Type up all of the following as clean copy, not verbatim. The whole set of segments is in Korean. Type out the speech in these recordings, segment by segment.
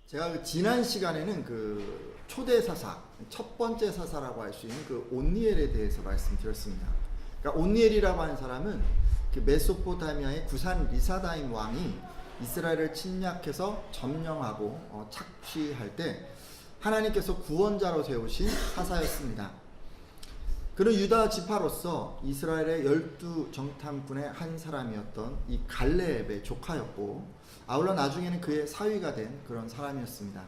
제가 지난 시간에는 그 초대 사사, 첫 번째 사사라고 할 수 있는 그 온니엘에 대해서 말씀드렸습니다. 그러니까 온니엘이라고 하는 사람은 그 메소포타미아의 구산 리사다임 왕이 이스라엘을 침략해서 점령하고 착취할 때 하나님께서 구원자로 세우신 사사였습니다. 그는 유다 지파로서 이스라엘의 12정탐꾼의 한 사람이었던 이 갈렙의 조카였고, 아울러 나중에는 그의 사위가 된 그런 사람이었습니다.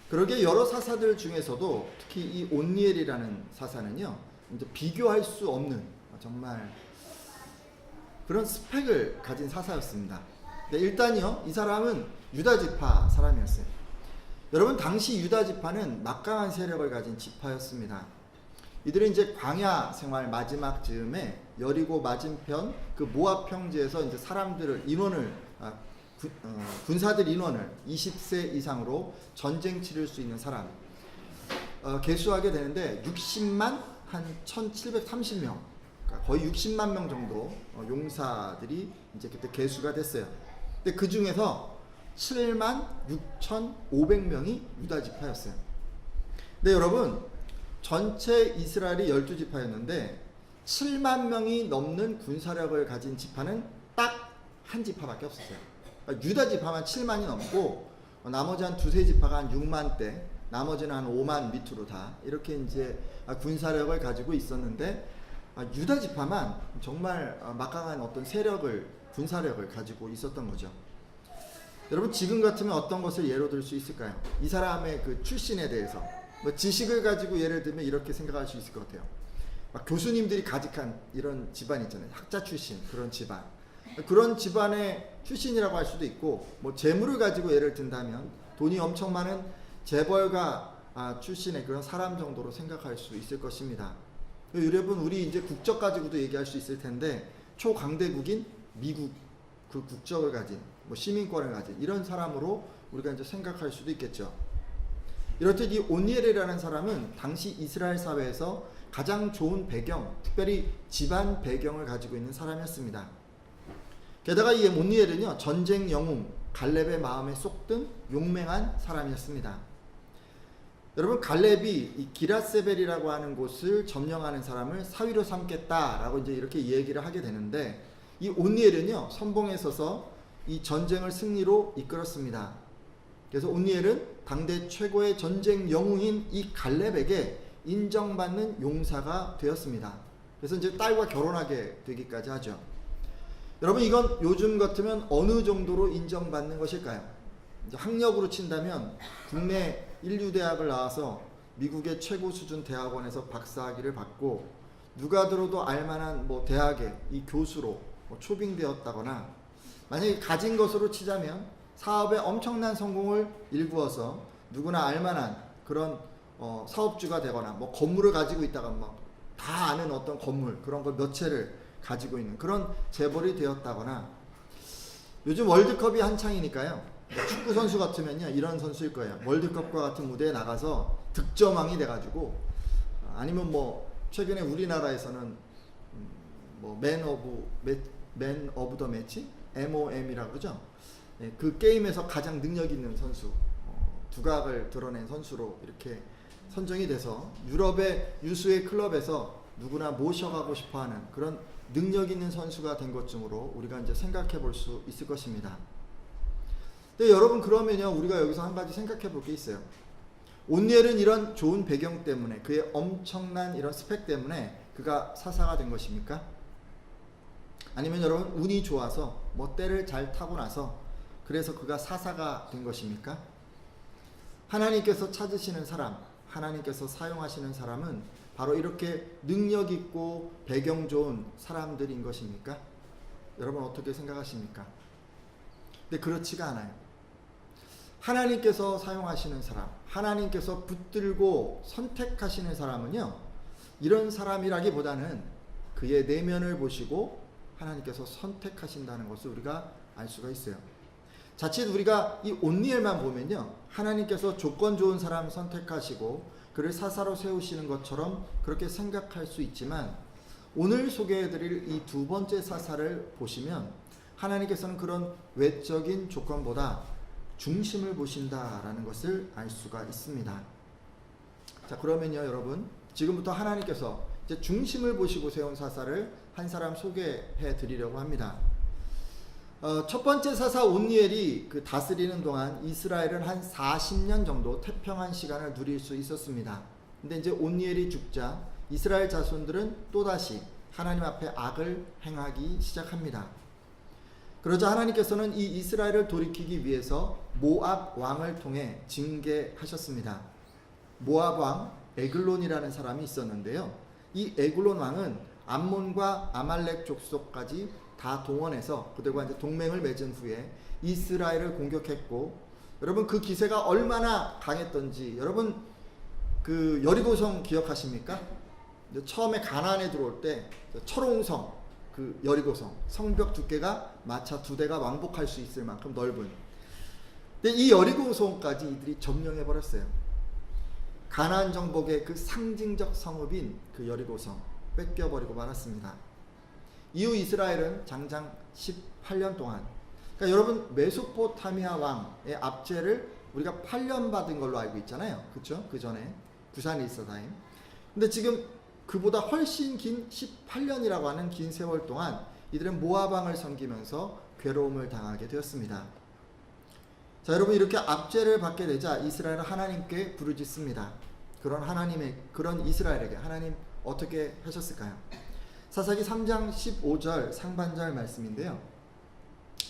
그러게 여러 사사들 중에서도 특히 이 온니엘이라는 사사는요, 이제 비교할 수 없는 정말 그런 스펙을 가진 사사였습니다. 일단요, 이 사람은 유다 지파 사람이었어요. 여러분, 당시 유다 지파는 막강한 세력을 가진 지파였습니다. 이들은 이제 광야 생활 마지막 즈음에 여리고 맞은편 그 모압 평지에서 이제 사람들을 군사들 인원을 20세 이상으로 전쟁 치를 수 있는 사람 개수하게 되는데 60만 한 1730명, 그러니까 거의 60만 명 정도 용사들이 이제 그때 개수가 됐어요. 근데 그 중에서 7만 6,500명이 유다 지파였어요. 근데 여러분, 전체 이스라엘이 12지파였는데 7만 명이 넘는 군사력을 가진 지파는 딱 한 지파밖에 없었어요. 그러니까 유다 지파만 7만이 넘고 나머지 한 두세 지파가 한 6만대, 나머지는 한 5만 밑으로 다 이렇게 이제 군사력을 가지고 있었는데, 유다 지파만 정말 막강한 어떤 세력을, 군사력을 가지고 있었던 거죠. 여러분, 지금 같으면 어떤 것을 예로 들 수 있을까요? 이 사람의 그 출신에 대해서 지식을 가지고 예를 들면 이렇게 생각할 수 있을 것 같아요. 막 교수님들이 가득한 이런 집안 있잖아요. 학자 출신, 그런 집안. 그런 집안의 출신이라고 할 수도 있고, 재물을 가지고 예를 든다면 돈이 엄청 많은 재벌가 출신의 그런 사람 정도로 생각할 수 있을 것입니다. 여러분, 우리 이제 국적 가지고도 얘기할 수 있을 텐데, 초강대국인 미국 그 국적을 가진, 시민권을 가진 이런 사람으로 우리가 이제 생각할 수도 있겠죠. 이렇듯 이 온니엘이라는 사람은 당시 이스라엘 사회에서 가장 좋은 배경, 특별히 집안 배경을 가지고 있는 사람이었습니다. 게다가 이 온니엘은요, 전쟁 영웅 갈렙의 마음에 쏙든 용맹한 사람이었습니다. 여러분, 갈렙이 이 기랏세벨이라고 하는 곳을 점령하는 사람을 사위로 삼겠다라고 이제 이렇게 얘기를 하게 되는데, 이 온니엘은요, 선봉에 서서 이 전쟁을 승리로 이끌었습니다. 그래서 온니엘은 당대 최고의 전쟁 영웅인 이 갈렙에게 인정받는 용사가 되었습니다. 그래서 이제 딸과 결혼하게 되기까지 하죠. 여러분, 이건 요즘 같으면 어느 정도로 인정받는 것일까요? 이제 학력으로 친다면 국내 인류대학을 나와서 미국의 최고 수준 대학원에서 박사학위를 받고, 누가 들어도 알만한 대학의 이 교수로 초빙되었다거나, 만약에 가진 것으로 치자면 사업에 엄청난 성공을 일구어서 누구나 알만한 그런 사업주가 되거나, 건물을 가지고 있다가 다 아는 어떤 건물, 그런 걸 몇 채를 가지고 있는 그런 재벌이 되었다거나, 요즘 월드컵이 한창이니까요, 축구 선수 같으면요 이런 선수일 거예요. 월드컵과 같은 무대에 나가서 득점왕이 돼가지고, 아니면 최근에 우리나라에서는 맨 오브 더 매치? MOM이라고 그러죠. 그 게임에서 가장 능력 있는 선수, 두각을 드러낸 선수로 이렇게 선정이 돼서 유럽의 유수의 클럽에서 누구나 모셔가고 싶어하는 그런 능력 있는 선수가 된 것 중으로 우리가 이제 생각해 볼 수 있을 것입니다. 근데 여러분, 그러면요, 우리가 여기서 한 가지 생각해 볼 게 있어요. 온니엘은 이런 좋은 배경 때문에, 그의 엄청난 이런 스펙 때문에 그가 사사가 된 것입니까? 아니면 여러분, 운이 좋아서 때를 잘 타고 나서 그래서 그가 사사가 된 것입니까? 하나님께서 찾으시는 사람, 하나님께서 사용하시는 사람은 바로 이렇게 능력 있고 배경 좋은 사람들인 것입니까? 여러분, 어떻게 생각하십니까? 근데 그렇지가 않아요. 하나님께서 사용하시는 사람, 하나님께서 붙들고 선택하시는 사람은요, 이런 사람이라기보다는 그의 내면을 보시고 하나님께서 선택하신다는 것을 우리가 알 수가 있어요. 자칫 우리가 이 온니엘만 보면요, 하나님께서 조건 좋은 사람 선택하시고 그를 사사로 세우시는 것처럼 그렇게 생각할 수 있지만, 오늘 소개해드릴 이 두 번째 사사를 보시면 하나님께서는 그런 외적인 조건보다 중심을 보신다라는 것을 알 수가 있습니다. 자, 그러면요 여러분, 지금부터 하나님께서 이제 중심을 보시고 세운 사사를 한 사람 소개해 드리려고 합니다. 첫 번째 사사 온니엘이 그 다스리는 동안 이스라엘은 한 40년 정도 태평한 시간을 누릴 수 있었습니다. 근데 이제 온니엘이 죽자 이스라엘 자손들은 또다시 하나님 앞에 악을 행하기 시작합니다. 그러자 하나님께서는 이 이스라엘을 돌이키기 위해서 모압 왕을 통해 징계하셨습니다. 모압 왕 에글론이라는 사람이 있었는데요. 이 에글론 왕은 암몬과 아말렉 족속까지 다 동원해서 그들과 이제 동맹을 맺은 후에 이스라엘을 공격했고, 여러분 그 기세가 얼마나 강했던지 여러분 그 여리고성 기억하십니까? 처음에 가나안에 들어올 때 철옹성, 그 여리고성 성벽 두께가 마차 2대가 왕복할 수 있을 만큼 넓은, 근데 이 여리고성까지 이들이 점령해 버렸어요. 가나안 정복의 그 상징적 성읍인 그 여리고성 뺏겨버리고 말았습니다. 이후 이스라엘은 장장 18년 동안, 그러니까 여러분 메소포타미아 왕의 압제를 우리가 8년 받은 걸로 알고 있잖아요. 그렇죠? 그 전에 부산 리서다임. 근데 지금 그보다 훨씬 긴 18년이라고 하는 긴 세월 동안 이들은 모압 왕을 섬기면서 괴로움을 당하게 되었습니다. 자, 여러분 이렇게 압제를 받게 되자 이스라엘은 하나님께 부르짖습니다. 그런 이스라엘에게 하나님 어떻게 하셨을까요? 사사기 3장 15절 상반절 말씀인데요.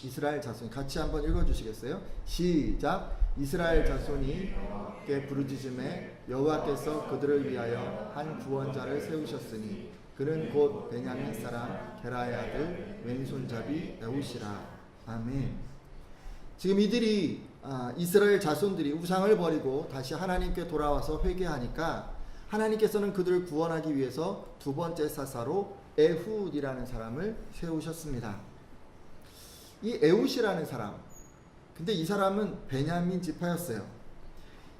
이스라엘 자손이 같이 한번 읽어주시겠어요? 시작. 이스라엘 자손이 여호와께 부르짖음에 여호와께서 그들을 위하여 한 구원자를 세우셨으니 그는 곧 베냐민 사람 게라의 아들 왼손잡이 에웃이라. 아멘. 지금 이들이 이스라엘 자손들이 우상을 버리고 다시 하나님께 돌아와서 회개하니까 하나님께서는 그들을 구원하기 위해서 두 번째 사사로 에훗이라는 사람을 세우셨습니다. 이 에훗이라는 사람, 근데 이 사람은 베냐민 지파였어요.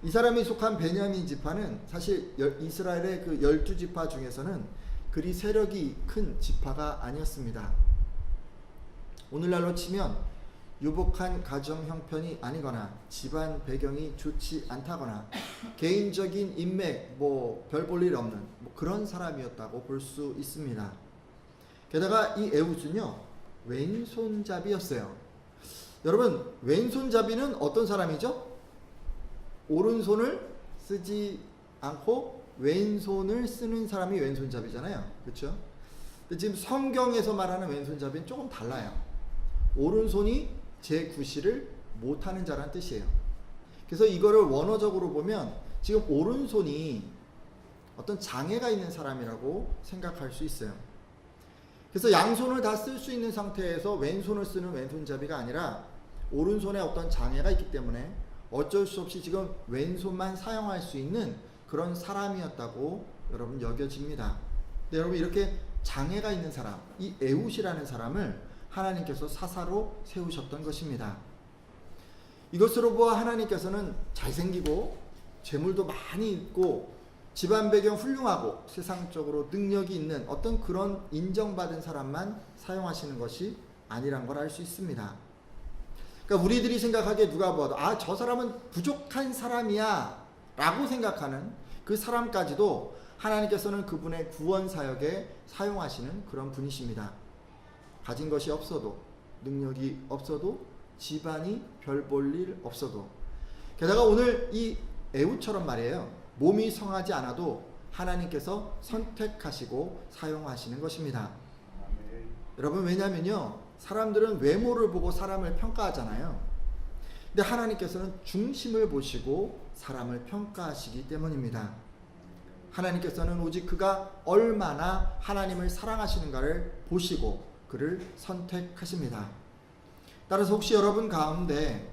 이 사람이 속한 베냐민 지파는 사실 이스라엘의 그 12지파 중에서는 그리 세력이 큰 지파가 아니었습니다. 오늘날로 치면 유복한 가정 형편이 아니거나 집안 배경이 좋지 않다거나 개인적인 인맥 별 볼 일 없는 그런 사람이었다고 볼 수 있습니다. 게다가 이 에훗은요 왼손잡이였어요. 여러분 왼손잡이는 어떤 사람이죠? 오른손을 쓰지 않고 왼손을 쓰는 사람이 왼손잡이잖아요. 그렇죠? 근데 지금 성경에서 말하는 왼손잡이는 조금 달라요. 오른손이 제9시를 못하는 자란 뜻이에요. 그래서 이거를 원어적으로 보면 지금 오른손이 어떤 장애가 있는 사람이라고 생각할 수 있어요. 그래서 양손을 다 쓸 수 있는 상태에서 왼손을 쓰는 왼손잡이가 아니라 오른손에 어떤 장애가 있기 때문에 어쩔 수 없이 지금 왼손만 사용할 수 있는 그런 사람이었다고 여러분 여겨집니다. 근데 여러분 이렇게 장애가 있는 사람, 이 에훗이라는 사람을 하나님께서 사사로 세우셨던 것입니다. 이것으로 보아 하나님께서는 잘생기고 재물도 많이 있고 집안 배경 훌륭하고 세상적으로 능력이 있는 어떤 그런 인정받은 사람만 사용하시는 것이 아니란 걸 알 수 있습니다. 그러니까 우리들이 생각하기에 누가 봐도 저 사람은 부족한 사람이야 라고 생각하는 그 사람까지도 하나님께서는 그분의 구원 사역에 사용하시는 그런 분이십니다. 가진 것이 없어도, 능력이 없어도, 집안이 별 볼 일 없어도, 게다가 오늘 이 에훗처럼 말이에요. 몸이 성하지 않아도 하나님께서 선택하시고 사용하시는 것입니다. 여러분 왜냐면요 사람들은 외모를 보고 사람을 평가하잖아요. 근데 하나님께서는 중심을 보시고 사람을 평가하시기 때문입니다. 하나님께서는 오직 그가 얼마나 하나님을 사랑하시는가를 보시고 그를 선택하십니다. 따라서 혹시 여러분 가운데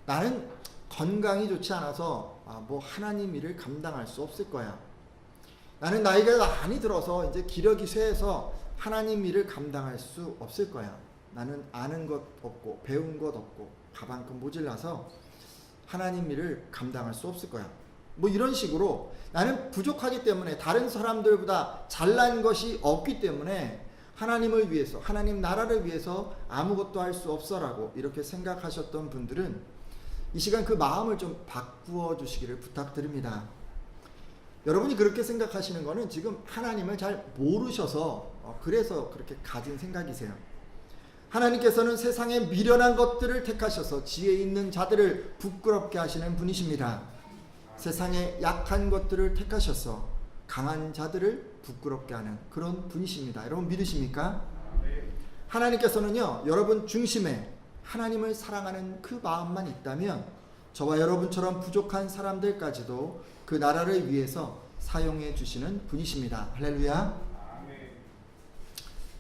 나는 건강이 좋지 않아서 하나님 일을 감당할 수 없을 거야. 나는 나이가 많이 들어서 이제 기력이 쇠해서 하나님 일을 감당할 수 없을 거야. 나는 아는 것 없고 배운 것 없고 가방끈 모질라서 하나님 일을 감당할 수 없을 거야. 이런 식으로 나는 부족하기 때문에 다른 사람들보다 잘난 것이 없기 때문에 하나님을 위해서 하나님 나라를 위해서 아무것도 할 수 없어라고 이렇게 생각하셨던 분들은 이 시간 그 마음을 좀 바꾸어 주시기를 부탁드립니다. 여러분이 그렇게 생각하시는 거는 지금 하나님을 잘 모르셔서 그래서 그렇게 가진 생각이세요. 하나님께서는 세상의 미련한 것들을 택하셔서 지혜 있는 자들을 부끄럽게 하시는 분이십니다. 세상의 약한 것들을 택하셔서 강한 자들을 부끄럽게 하는 그런 분이십니다. 여러분 믿으십니까? 하나님께서는요, 여러분 중심에 하나님을 사랑하는 그 마음만 있다면 저와 여러분처럼 부족한 사람들까지도 그 나라를 위해서 사용해 주시는 분이십니다. 할렐루야.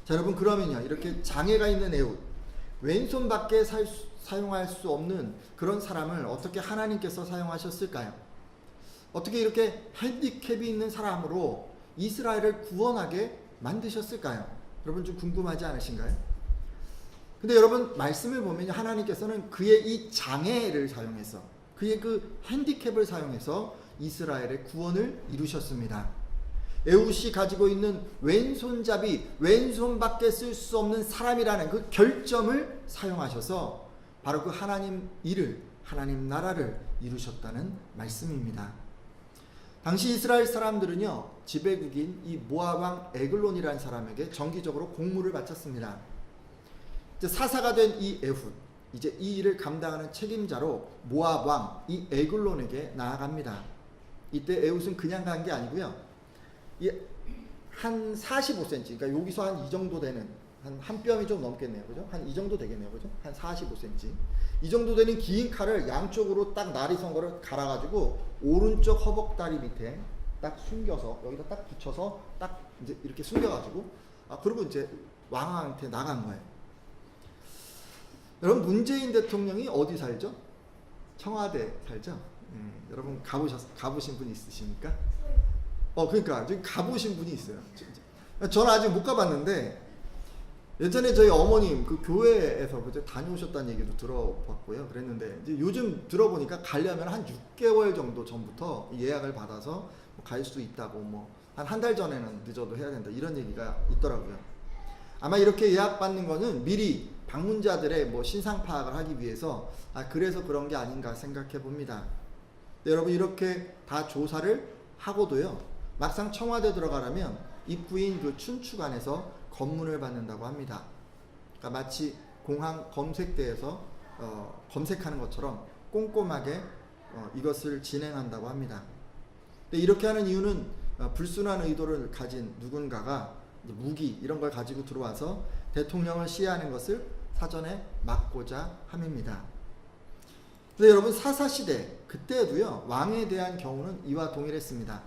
자, 여러분 그러면요, 이렇게 장애가 있는 에웃, 왼손밖에 사용할 수 없는 그런 사람을 어떻게 하나님께서 사용하셨을까요? 어떻게 이렇게 핸디캡이 있는 사람으로 이스라엘을 구원하게 만드셨을까요? 여러분 좀 궁금하지 않으신가요? 근데 여러분 말씀을 보면 하나님께서는 그의 이 장애를 사용해서, 그의 그 핸디캡을 사용해서 이스라엘의 구원을 이루셨습니다. 에웃이 가지고 있는 왼손잡이, 왼손밖에 쓸 수 없는 사람이라는 그 결점을 사용하셔서 바로 그 하나님 일을, 하나님 나라를 이루셨다는 말씀입니다. 당시 이스라엘 사람들은요, 지배국인 이 모압 왕 에글론이라는 사람에게 정기적으로 공물을 바쳤습니다. 이제 사사가 된 이 에훗, 이제 이 일을 감당하는 책임자로 모압 왕 이 에글론에게 나아갑니다. 이때 에훗은 그냥 간 게 아니고요, 한 45cm, 그러니까 여기서 한 이 정도 되는, 한 뼘이 좀 넘겠네요, 그죠? 한 이 정도 되겠네요, 그죠? 한 45cm. 이 정도 되는 긴 칼을 양쪽으로 딱 나리선 거를 갈아가지고 오른쪽 허벅다리 밑에 딱 숨겨서 여기다 딱 붙여서 딱 이제 이렇게 숨겨가지고 그리고 이제 왕한테 나간 거예요. 여러분 문재인 대통령이 어디 살죠? 청와대 살죠? 여러분 가보신 분 있으십니까? 그러니까 지금 가보신 분이 있어요. 저는 아직 못 가봤는데 예전에 저희 어머님 그 교회에서 그저 다녀오셨다는 얘기도 들어봤고요. 그랬는데 이제 요즘 들어보니까 가려면 한 6개월 정도 전부터 예약을 받아서 갈 수 있다고, 뭐 한 달 전에는 늦어도 해야 된다 이런 얘기가 있더라고요. 아마 이렇게 예약 받는 거는 미리 방문자들의 뭐 신상 파악을 하기 위해서 그래서 그런 게 아닌가 생각해 봅니다. 여러분 이렇게 다 조사를 하고도요, 막상 청와대 들어가려면 입구인 그 춘추관에서 검문을 받는다고 합니다. 그러니까 마치 공항 검색대에서 검색하는 것처럼 꼼꼼하게 이것을 진행한다고 합니다. 근데 이렇게 하는 이유는 불순한 의도를 가진 누군가가 무기 이런 걸 가지고 들어와서 대통령을 시해하는 것을 사전에 막고자 함입니다. 근데 여러분 사사시대 그때도요, 왕에 대한 경우는 이와 동일했습니다.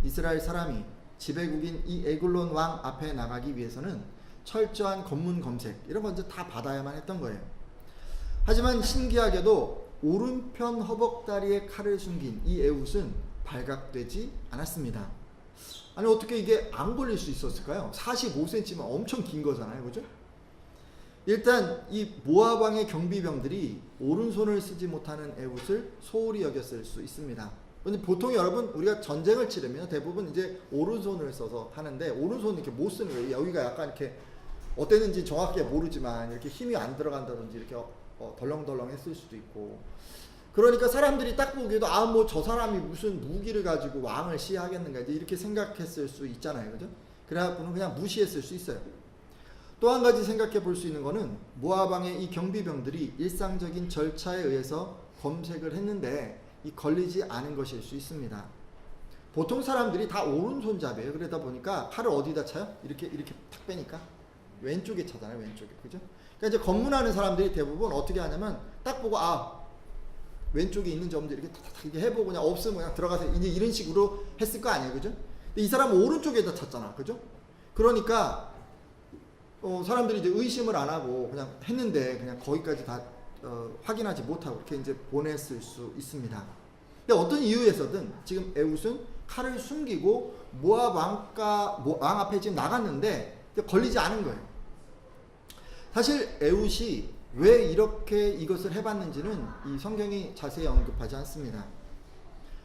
이스라엘 사람이 지배국인 이 에글론 왕 앞에 나가기 위해서는 철저한 검문 검색 이런 거 이제 다 받아야만 했던 거예요. 하지만 신기하게도 오른편 허벅다리에 칼을 숨긴 이 에훗은 발각되지 않았습니다. 아니 어떻게 이게 안 걸릴 수 있었을까요? 45cm면 엄청 긴 거잖아요, 그죠? 일단 이 모압 왕의 경비병들이 오른손을 쓰지 못하는 에훗을 소홀히 여겼을 수 있습니다. 근데 보통 여러분 우리가 전쟁을 치르면 대부분 이제 오른손을 써서 하는데 오른손은 이렇게 못 쓰는 거예요. 여기가 약간 이렇게 어땠는지 정확하게 모르지만 이렇게 힘이 안 들어간다든지 이렇게 덜렁덜렁 했을 수도 있고, 그러니까 사람들이 딱 보기에도 뭐 저 사람이 무슨 무기를 가지고 왕을 시해하겠는가 이렇게 생각했을 수 있잖아요, 그죠? 그래갖고는 그냥 무시했을 수 있어요. 또 한 가지 생각해 볼 수 있는 거는 모압 왕의 이 경비병들이 일상적인 절차에 의해서 검색을 했는데 이 걸리지 않은 것일 수 있습니다. 보통 사람들이 다 오른손잡이에요. 그러다 보니까 칼을 어디다 차요? 이렇게 탁 빼니까 왼쪽에 차잖아요, 왼쪽에, 그죠? 그러니까 이제 검문하는 사람들이 대부분 어떻게 하냐면 딱 보고 왼쪽에 있는 점들 이렇게 탁탁 이렇게 해보고 그냥 없으면 그냥 들어가서 이제 이런 식으로 했을 거 아니에요, 그죠? 근데 이 사람은 오른쪽에다 찼잖아, 그죠? 그러니까 사람들이 이제 의심을 안 하고 그냥 했는데 그냥 거기까지 다 확인하지 못하고 이렇게 이제 보냈을 수 있습니다. 근데 어떤 이유에서든 지금 에훗은 칼을 숨기고 모압 왕 앞에 지금 나갔는데 걸리지 않은 거예요. 사실 에훗이 왜 이렇게 이것을 해봤는지는 이 성경이 자세히 언급하지 않습니다.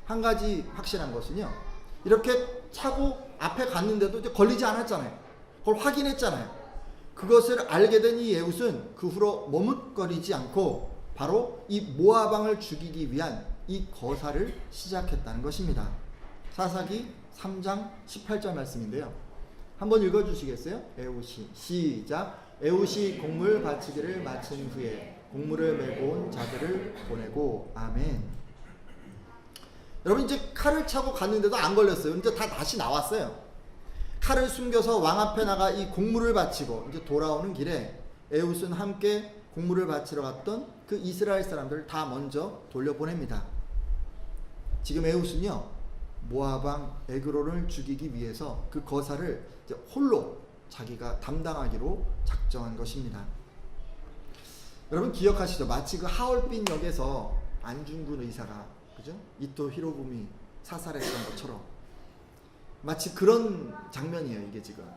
한 가지 확실한 것은요, 이렇게 차고 앞에 갔는데도 이제 걸리지 않았잖아요. 그걸 확인했잖아요. 그것을 알게 된 이 에훗은 그 후로 머뭇거리지 않고 바로 이 모압 왕을 죽이기 위한 이 거사를 시작했다는 것입니다. 사사기 3장 18절 말씀인데요. 한번 읽어주시겠어요? 에훗이 시작. 에훗이 곡물 바치기를 마친 후에 곡물을 메고 온 자들을 보내고. 아멘. 여러분, 이제 칼을 차고 갔는데도 안 걸렸어요. 이제 다 다시 나왔어요. 칼을 숨겨서 왕 앞에 나가 이 곡물을 바치고 이제 돌아오는 길에 에훗은 함께 곡물을 바치러 갔던 그 이스라엘 사람들을 다 먼저 돌려보냅니다. 지금 에훗은요, 모압 왕 에그론을 죽이기 위해서 그 거사를 이제 홀로 자기가 담당하기로 작정한 것입니다. 여러분 기억하시죠? 마치 그 하얼빈 역에서 안중근 의사가, 그죠? 이토 히로부미 사살했던 것처럼 마치 그런 장면이에요. 이게 지금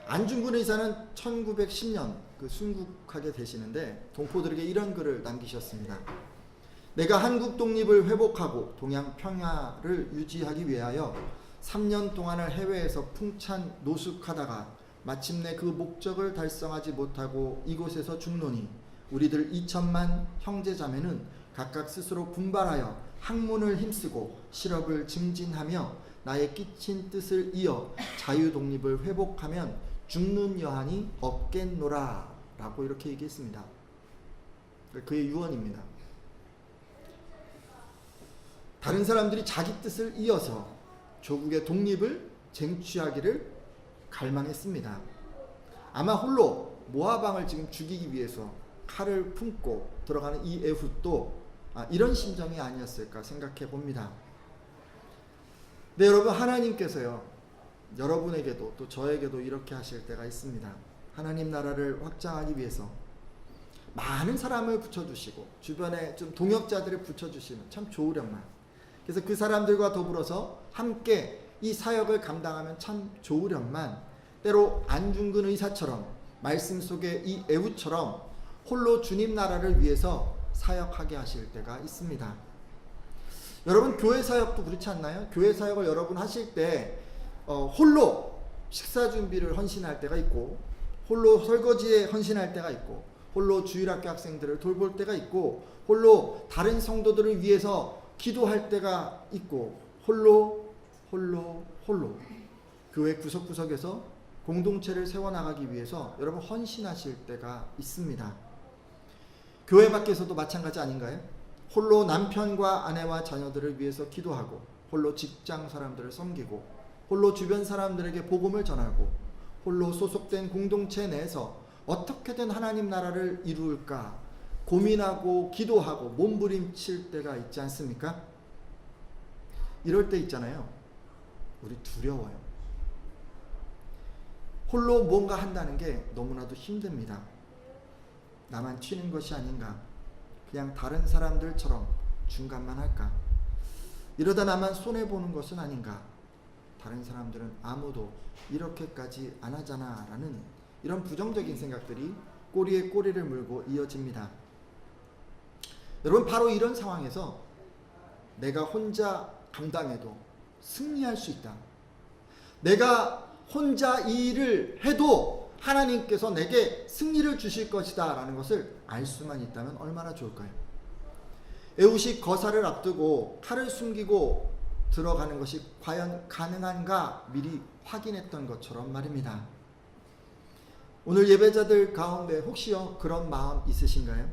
안중근 의사는 1910년 그 순국하게 되시는데 동포들에게 이런 글을 남기셨습니다. 내가 한국 독립을 회복하고 동양 평화를 유지하기 위하여 3년 동안을 해외에서 풍찬 노숙하다가 마침내 그 목적을 달성하지 못하고 이곳에서 죽노니 우리들 2천만 형제자매는 각각 스스로 분발하여 학문을 힘쓰고 실업을 증진하며 나의 끼친 뜻을 이어 자유독립을 회복하면 죽는 여한이 없겠노라 라고 이렇게 얘기했습니다. 그의 유언입니다. 다른 사람들이 자기 뜻을 이어서 조국의 독립을 쟁취하기를 갈망했습니다. 아마 홀로 모압 왕을 지금 죽이기 위해서 칼을 품고 들어가는 이 에훗도 이런 심정이 아니었을까 생각해 봅니다. 네, 여러분, 하나님께서요, 여러분에게도 또 저에게도 이렇게 하실 때가 있습니다. 하나님 나라를 확장하기 위해서 많은 사람을 붙여주시고 주변에 좀 동역자들을 붙여주시면 참 좋으련만, 그래서 그 사람들과 더불어서 함께 이 사역을 감당하면 참 좋으련만, 때로 안중근 의사처럼 말씀 속에 이 에훗처럼 홀로 주님 나라를 위해서 사역하게 하실 때가 있습니다. 여러분, 교회 사역도 그렇지 않나요? 교회 사역을 여러분 하실 때 홀로 식사 준비를 헌신할 때가 있고, 홀로 설거지에 헌신할 때가 있고, 홀로 주일학교 학생들을 돌볼 때가 있고, 홀로 다른 성도들을 위해서 기도할 때가 있고, 홀로 교회 구석구석에서 공동체를 세워나가기 위해서 여러분 헌신하실 때가 있습니다. 교회 밖에서도 마찬가지 아닌가요? 홀로 남편과 아내와 자녀들을 위해서 기도하고, 홀로 직장 사람들을 섬기고, 홀로 주변 사람들에게 복음을 전하고, 홀로 소속된 공동체 내에서 어떻게든 하나님 나라를 이룰까 고민하고 기도하고 몸부림칠 때가 있지 않습니까? 이럴 때 있잖아요. 우리 두려워요. 홀로 뭔가 한다는 게 너무나도 힘듭니다. 나만 튀는 것이 아닌가? 그냥 다른 사람들처럼 중간만 할까? 이러다 나만 손해보는 것은 아닌가? 다른 사람들은 아무도 이렇게까지 안 하잖아 라는 이런 부정적인 생각들이 꼬리에 꼬리를 물고 이어집니다. 여러분, 바로 이런 상황에서 내가 혼자 감당해도 승리할 수 있다. 내가 혼자 이 일을 해도 하나님께서 내게 승리를 주실 것이다 라는 것을 알 수만 있다면 얼마나 좋을까요? 에훗이 거사를 앞두고 칼을 숨기고 들어가는 것이 과연 가능한가 미리 확인했던 것처럼 말입니다. 오늘 예배자들 가운데 혹시요 그런 마음 있으신가요?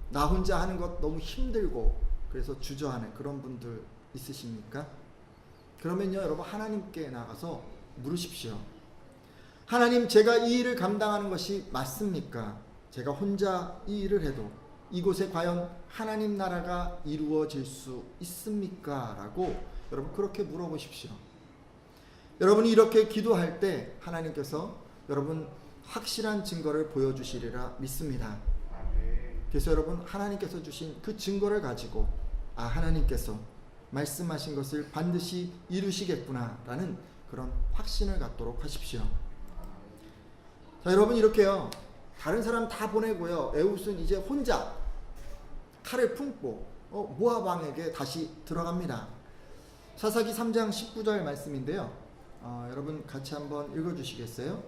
나 혼자 하는 것 너무 힘들고 그래서 주저하는 그런 분들 있으십니까? 그러면요, 여러분, 하나님께 나가서 물으십시오. 하나님, 제가 이 일을 감당하는 것이 맞습니까? 제가 혼자 이 일을 해도 이곳에 과연 하나님 나라가 이루어질 수 있습니까? 라고 여러분 그렇게 물어보십시오. 여러분이 이렇게 기도할 때 하나님께서 여러분 확실한 증거를 보여주시리라 믿습니다. 그래서 여러분, 하나님께서 주신 그 증거를 가지고 하나님께서 말씀하신 것을 반드시 이루시겠구나 라는 그런 확신을 갖도록 하십시오. 자, 여러분, 이렇게요, 다른 사람 다 보내고요, 에훗은 이제 혼자 칼을 품고 모압 왕에게 다시 들어갑니다. 사사기 3장 19절 말씀인데요, 여러분 같이 한번 읽어주시겠어요?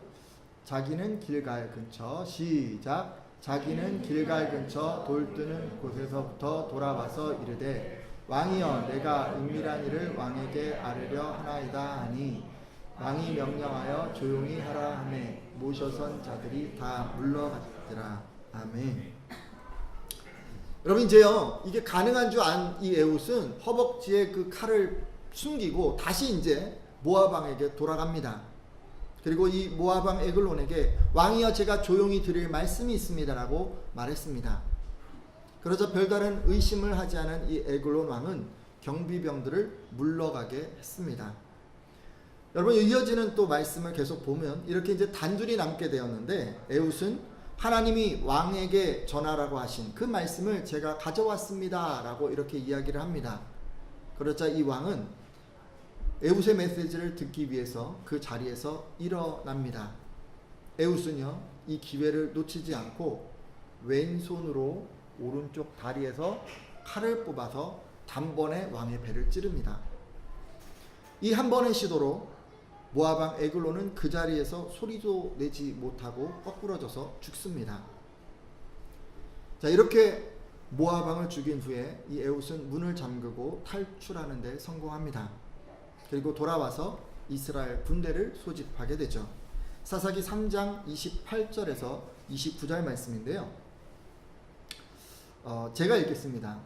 자기는 길갈 근처 시작. 자기는 길갈 근처 돌 뜨는 곳에서부터 돌아와서 이르되 왕이여 내가 은밀한 일을 왕에게 아뢰려 하나이다 하니 왕이 명령하여 조용히 하라 하매 모셔선 자들이 다 물러갔더라. 아멘. 여러분 이제요 이게 가능한 줄 안 이 에훗은 허벅지에 그 칼을 숨기고 다시 이제 모압 왕에게 돌아갑니다. 그리고 이 모압 왕 에글론에게 왕이여 제가 조용히 드릴 말씀이 있습니다라고 말했습니다. 그러자 별다른 의심을 하지 않은 이 에글론 왕은 경비병들을 물러가게 했습니다. 여러분 이어지는 또 말씀을 계속 보면 이렇게 이제 단둘이 남게 되었는데 에훗은 하나님이 왕에게 전하라고 하신 그 말씀을 제가 가져왔습니다 라고 이렇게 이야기를 합니다. 그러자 이 왕은 에훗의 메시지를 듣기 위해서 그 자리에서 일어납니다. 에훗은요 이 기회를 놓치지 않고 왼손으로 오른쪽 다리에서 칼을 뽑아서 단번에 왕의 배를 찌릅니다. 이 한 번의 시도로 모압 왕 에글론은 그 자리에서 소리도 내지 못하고 거꾸러져서 죽습니다. 자 이렇게 모압 왕을 죽인 후에 이 에훗은 문을 잠그고 탈출하는 데 성공합니다. 그리고 돌아와서 이스라엘 군대를 소집하게 되죠. 사사기 3장 28절에서 29절 말씀인데요. 제가 읽겠습니다.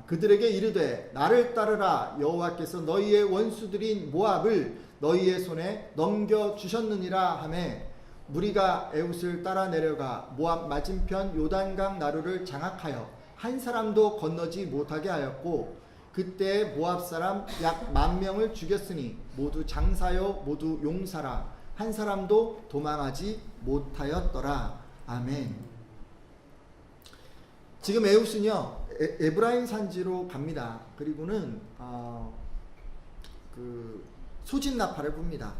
그들에게 이르되 나를 따르라 여호와께서 너희의 원수들인 모압을 너희의 손에 넘겨주셨느니라 하매 무리가 에훗을 따라 내려가 모압 맞은편 요단강 나루를 장악하여 한 사람도 건너지 못하게 하였고 그때 모압 사람 약 10,000명을 죽였으니 모두 장사요 모두 용사라 한 사람도 도망하지 못하였더라. 아멘. 지금 에훗은요 에브라임 산지로 갑니다. 그리고는 소집 나팔을 붑니다.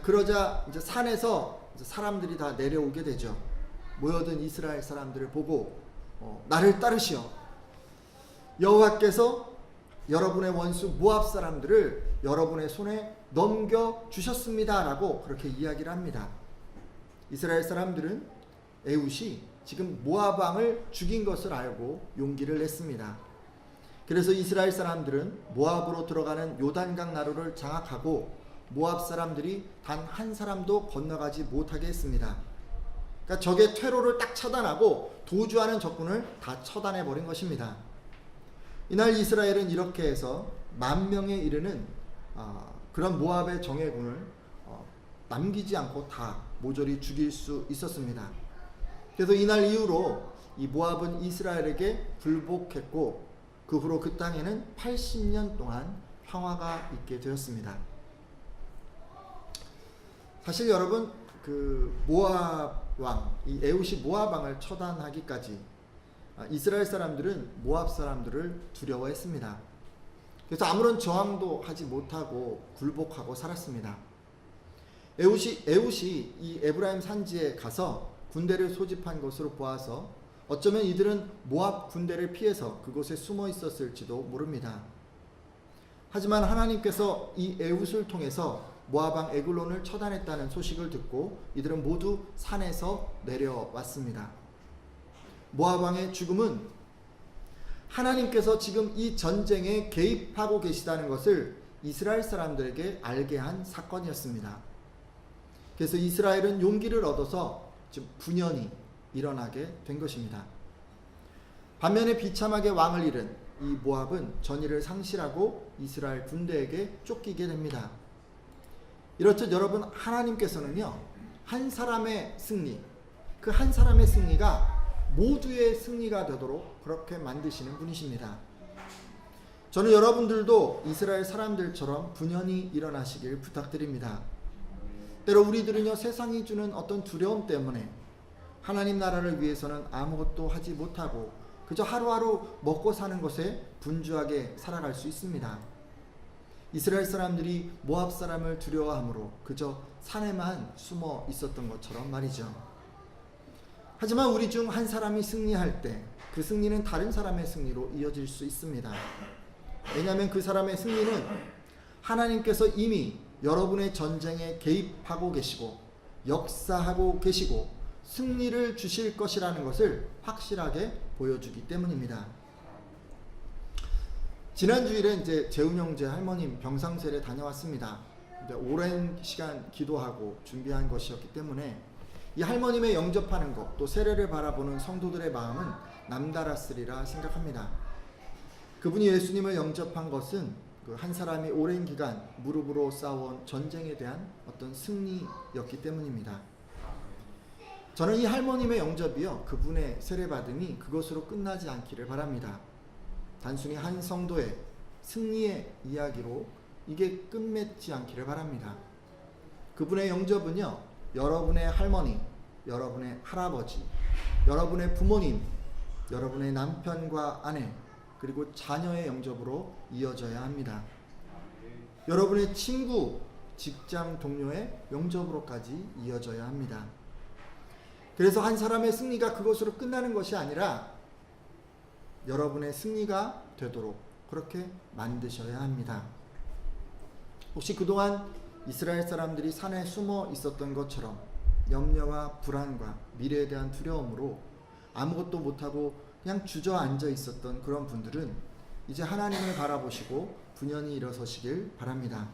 그러자 이제 산에서 이제 사람들이 다 내려오게 되죠. 모여든 이스라엘 사람들을 보고 나를 따르시오. 여호와께서 여러분의 원수 모압 사람들을 여러분의 손에 넘겨 주셨습니다라고 그렇게 이야기를 합니다. 이스라엘 사람들은 에훗이 지금 모압 왕을 죽인 것을 알고 용기를 냈습니다. 그래서 이스라엘 사람들은 모압으로 들어가는 요단강 나루를 장악하고 모압 사람들이 단 한 사람도 건너가지 못하게 했습니다. 그러니까 적의 퇴로를 딱 차단하고 도주하는 적군을 다 처단해 버린 것입니다. 이날 이스라엘은 이렇게 해서 10,000명에 이르는 그런 모압의 정예군을 남기지 않고 다 모조리 죽일 수 있었습니다. 그래서 이날 이후로 이 모압은 이스라엘에게 굴복했고 그 후로 그 땅에는 80년 동안 평화가 있게 되었습니다. 사실 여러분 그 모압 왕, 이 에훗이 모압 왕을 처단하기까지 이스라엘 사람들은 모압 사람들을 두려워했습니다. 그래서 아무런 저항도 하지 못하고 굴복하고 살았습니다. 에훗이 이 에브라임 산지에 가서 군대를 소집한 것으로 보아서 어쩌면 이들은 모압 군대를 피해서 그곳에 숨어 있었을지도 모릅니다. 하지만 하나님께서 이 에훗을 통해서 모압 왕 에글론을 처단했다는 소식을 듣고 이들은 모두 산에서 내려왔습니다. 모압 왕의 죽음은 하나님께서 지금 이 전쟁에 개입하고 계시다는 것을 이스라엘 사람들에게 알게 한 사건이었습니다. 그래서 이스라엘은 용기를 얻어서 지금 분연히 일어나게 된 것입니다. 반면에 비참하게 왕을 잃은 이 모압은 전의를 상실하고 이스라엘 군대에게 쫓기게 됩니다. 이렇듯 여러분 하나님께서는요 한 사람의 승리, 그 한 사람의 승리가 모두의 승리가 되도록 그렇게 만드시는 분이십니다. 저는 여러분들도 이스라엘 사람들처럼 분연히 일어나시길 부탁드립니다. 때로 우리들은요 세상이 주는 어떤 두려움 때문에 하나님 나라를 위해서는 아무것도 하지 못하고 그저 하루하루 먹고 사는 것에 분주하게 살아갈 수 있습니다. 이스라엘 사람들이 모압 사람을 두려워함으로 그저 산에만 숨어 있었던 것처럼 말이죠. 하지만 우리 중 한 사람이 승리할 때 그 승리는 다른 사람의 승리로 이어질 수 있습니다. 왜냐하면 그 사람의 승리는 하나님께서 이미 여러분의 전쟁에 개입하고 계시고 역사하고 계시고 승리를 주실 것이라는 것을 확실하게 보여주기 때문입니다. 지난 주일에 이제 재훈 형제 할머님 병상세례 다녀왔습니다. 오랜 시간 기도하고 준비한 것이었기 때문에 이 할머님의 영접하는 것, 또 세례를 바라보는 성도들의 마음은 남달았으리라 생각합니다. 그분이 예수님을 영접한 것은 그 한 사람이 오랜 기간 무릎으로 싸워온 전쟁에 대한 어떤 승리였기 때문입니다. 저는 이 할머님의 영접이요, 그분의 세례받음이 그것으로 끝나지 않기를 바랍니다. 단순히 한 성도의 승리의 이야기로 이게 끝맺지 않기를 바랍니다. 그분의 영접은요, 여러분의 할머니, 여러분의 할아버지, 여러분의 부모님, 여러분의 남편과 아내, 그리고 자녀의 영접으로 이어져야 합니다. 여러분의 친구, 직장 동료의 영접으로까지 이어져야 합니다. 그래서 한 사람의 승리가 그것으로 끝나는 것이 아니라 여러분의 승리가 되도록 그렇게 만드셔야 합니다. 혹시 그동안 이스라엘 사람들이 산에 숨어 있었던 것처럼 염려와 불안과 미래에 대한 두려움으로 아무것도 못하고 그냥 주저앉아 있었던 그런 분들은 이제 하나님을 바라보시고 분연히 일어서시길 바랍니다.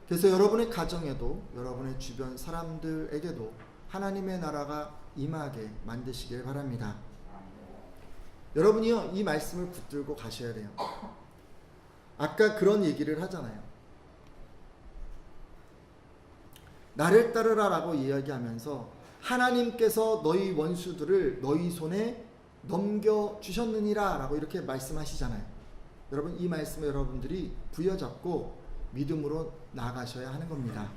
그래서 여러분의 가정에도 여러분의 주변 사람들에게도 하나님의 나라가 임하게 만드시길 바랍니다. 여러분이요, 이 말씀을 붙들고 가셔야 돼요. 아까 그런 얘기를 하잖아요. 나를 따르라 라고 이야기하면서 하나님께서 너희 원수들을 너희 손에 넘겨주셨느니라 라고 이렇게 말씀하시잖아요. 여러분, 이 말씀을 여러분들이 부여잡고 믿음으로 나아가셔야 하는 겁니다.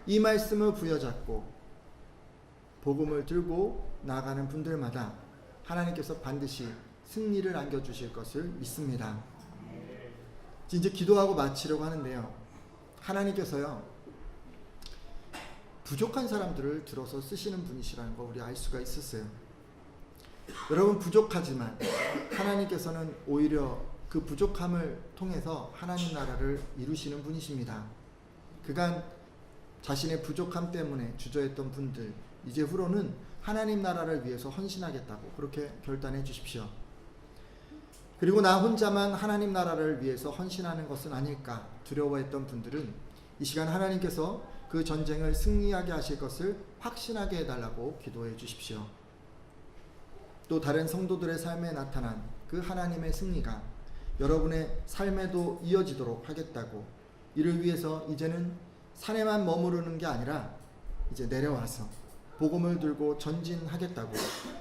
이 말씀을 부여잡고 복음을 들고 나아가는 분들마다 하나님께서 반드시 승리를 안겨주실 것을 믿습니다. 이제 기도하고 마치려고 하는데요, 하나님께서요, 부족한 사람들을 들어서 쓰시는 분이시라는 거 우리 알 수가 있었어요. 여러분, 부족하지만 하나님께서는 오히려 그 부족함을 통해서 하나님 나라를 이루시는 분이십니다. 그간 자신의 부족함 때문에 주저했던 분들, 이제 후로는 하나님 나라를 위해서 헌신하겠다고 그렇게 결단해 주십시오. 그리고 나 혼자만 하나님 나라를 위해서 헌신하는 것은 아닐까 두려워했던 분들은 이 시간 하나님께서 그 전쟁을 승리하게 하실 것을 확신하게 해달라고 기도해 주십시오. 또 다른 성도들의 삶에 나타난 그 하나님의 승리가 여러분의 삶에도 이어지도록 하겠다고, 이를 위해서 이제는 산에만 머무르는 게 아니라 이제 내려와서 복음을 들고 전진하겠다고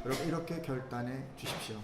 여러분 이렇게 결단해 주십시오.